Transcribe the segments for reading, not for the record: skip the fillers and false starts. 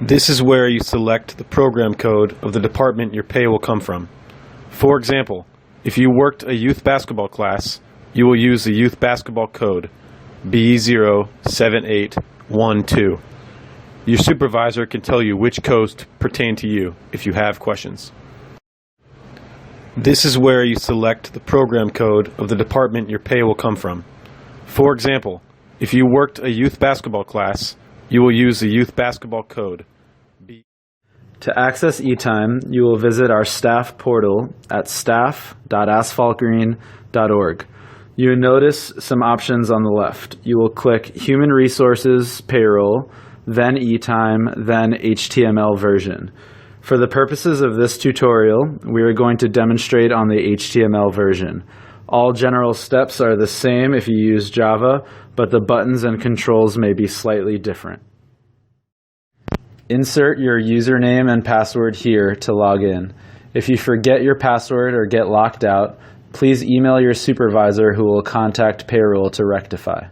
This is where you select the program code of the department your pay will come from. For example, if you worked a youth basketball class, you will use the youth basketball code B07812. Your supervisor can tell you which codes pertain to you if you have questions. This is where you select the program code of the department your pay will come from. For example, if you worked a youth basketball class, you will use the youth basketball code. To access eTime, you will visit our staff portal at staff.asphaltgreen.org. You will notice some options on the left. You will click Human Resources Payroll, then eTime, then HTML version. For the purposes of this tutorial, we are going to demonstrate on the HTML version. All general steps are the same if you use Java, but the buttons and controls may be slightly different. Insert your username and password here to log in. If you forget your password or get locked out, please email your supervisor who will contact payroll to rectify.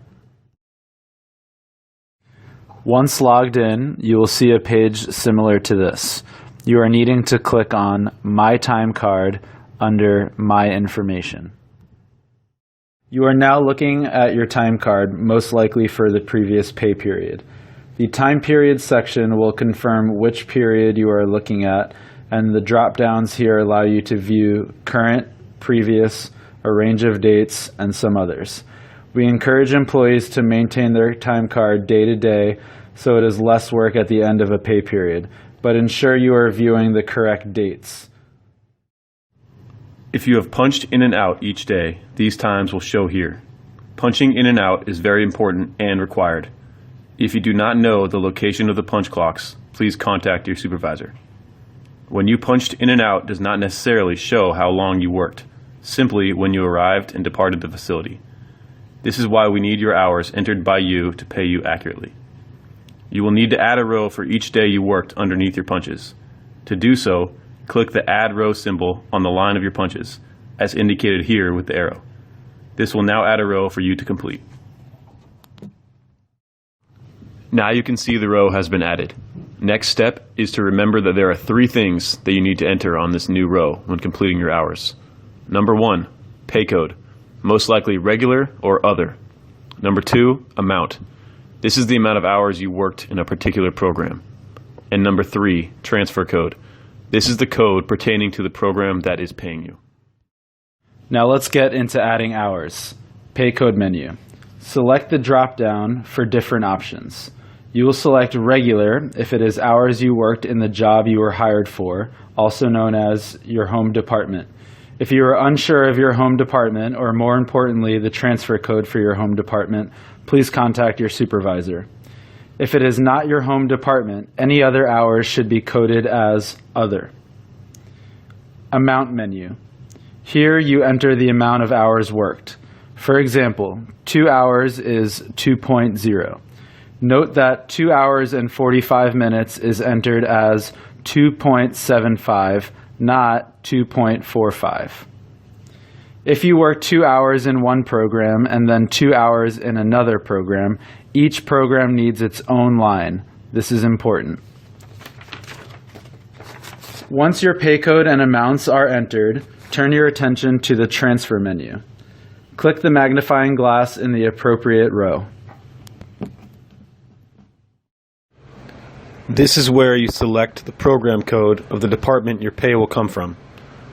Once logged in, you will see a page similar to this. You are needing to click on My Time Card under My Information. You are now looking at your time card, most likely for the previous pay period. The time period section will confirm which period you are looking at, and the drop-downs here allow you to view current, previous, a range of dates, and some others. We encourage employees to maintain their time card day to day so it is less work at the end of a pay period, but ensure you are viewing the correct dates. If you have punched in and out each day, these times will show here. Punching in and out is very important and required. If you do not know the location of the punch clocks, please contact your supervisor. When you punched in and out does not necessarily show how long you worked, simply when you arrived and departed the facility. This is why we need your hours entered by you to pay you accurately. You will need to add a row for each day you worked underneath your punches. To do so, click the Add Row symbol on the line of your punches, as indicated here with the arrow. This will now add a row for you to complete. Now you can see the row has been added. Next step is to remember that there are 3 things that you need to enter on this new row when completing your hours. Number 1, pay code, most likely regular or other. Number 2, amount. This is the amount of hours you worked in a particular program. And number 3, transfer code. This is the code pertaining to the program that is paying you. Now let's get into adding hours. Pay code menu. Select the drop-down for different options. You will select regular if it is hours you worked in the job you were hired for, also known as your home department. If you are unsure of your home department, or more importantly, the transfer code for your home department, please contact your supervisor. If it is not your home department, any other hours should be coded as other. Amount menu. Here you enter the amount of hours worked. For example, 2 hours is 2.0. Note that 2 hours and 45 minutes is entered as 2.75, not 2.45. If you work 2 hours in one program and then 2 hours in another program, each program needs its own line. This is important. Once your pay code and amounts are entered, turn your attention to the transfer menu. Click the magnifying glass in the appropriate row. This is where you select the program code of the department your pay will come from.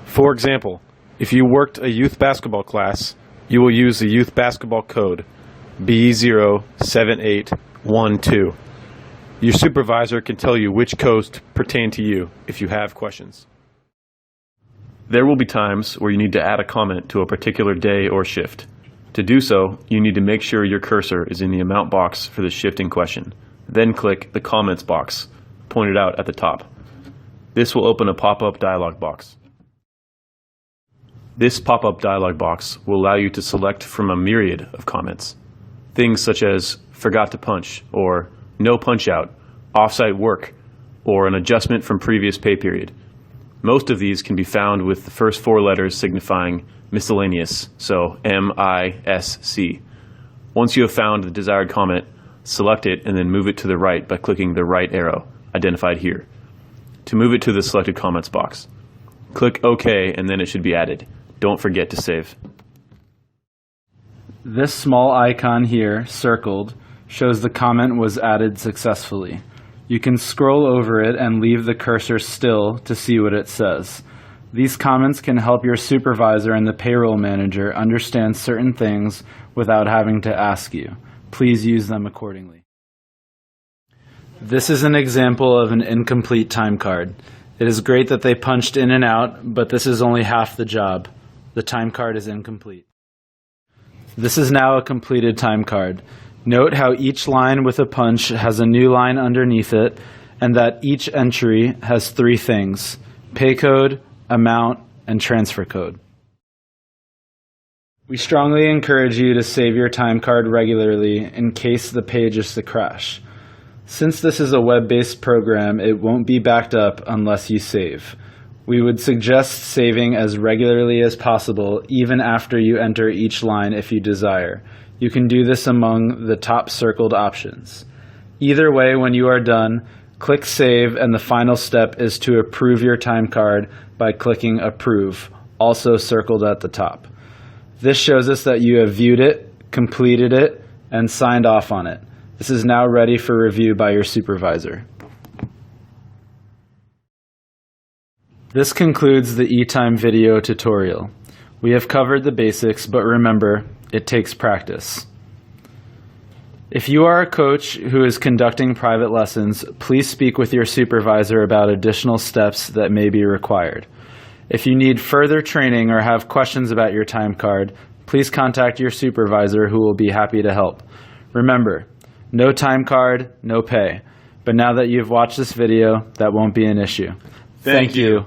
For example, if you worked a youth basketball class, you will use the youth basketball code B07812. Your supervisor can tell you which codes pertain to you if you have questions. There will be times where you need to add a comment to a particular day or shift. To do so, you need to make sure your cursor is in the amount box for the shift in question. Then click the comments box, pointed out at the top. This will open a pop-up dialog box. This pop-up dialog box will allow you to select from a myriad of comments. Things such as forgot to punch, or no punch out, off-site work, or an adjustment from previous pay period. Most of these can be found with the first 4 letters signifying miscellaneous, so M-I-S-C. Once you have found the desired comment, select it and then move it to the right by clicking the right arrow, identified here. To move it to the selected comments box, click OK and then it should be added. Don't forget to save. This small icon here, circled, shows the comment was added successfully. You can scroll over it and leave the cursor still to see what it says. These comments can help your supervisor and the payroll manager understand certain things without having to ask you. Please use them accordingly. This is an example of an incomplete time card. It is great that they punched in and out, but this is only half the job. The time card is incomplete. This is now a completed time card. Note how each line with a punch has a new line underneath it, and that each entry has three things: pay code, amount, and transfer code. We strongly encourage you to save your time card regularly in case the page is to crash. Since this is a web-based program, it won't be backed up unless you save. We would suggest saving as regularly as possible, even after you enter each line if you desire. You can do this among the top circled options. Either way, when you are done, click Save, and the final step is to approve your time card by clicking Approve, also circled at the top. This shows us that you have viewed it, completed it, and signed off on it. This is now ready for review by your supervisor. This concludes the eTime video tutorial. We have covered the basics, but remember, it takes practice. If you are a coach who is conducting private lessons, please speak with your supervisor about additional steps that may be required. If you need further training or have questions about your time card, please contact your supervisor who will be happy to help. Remember, no time card, no pay. But now that you've watched this video, that won't be an issue. Thank you.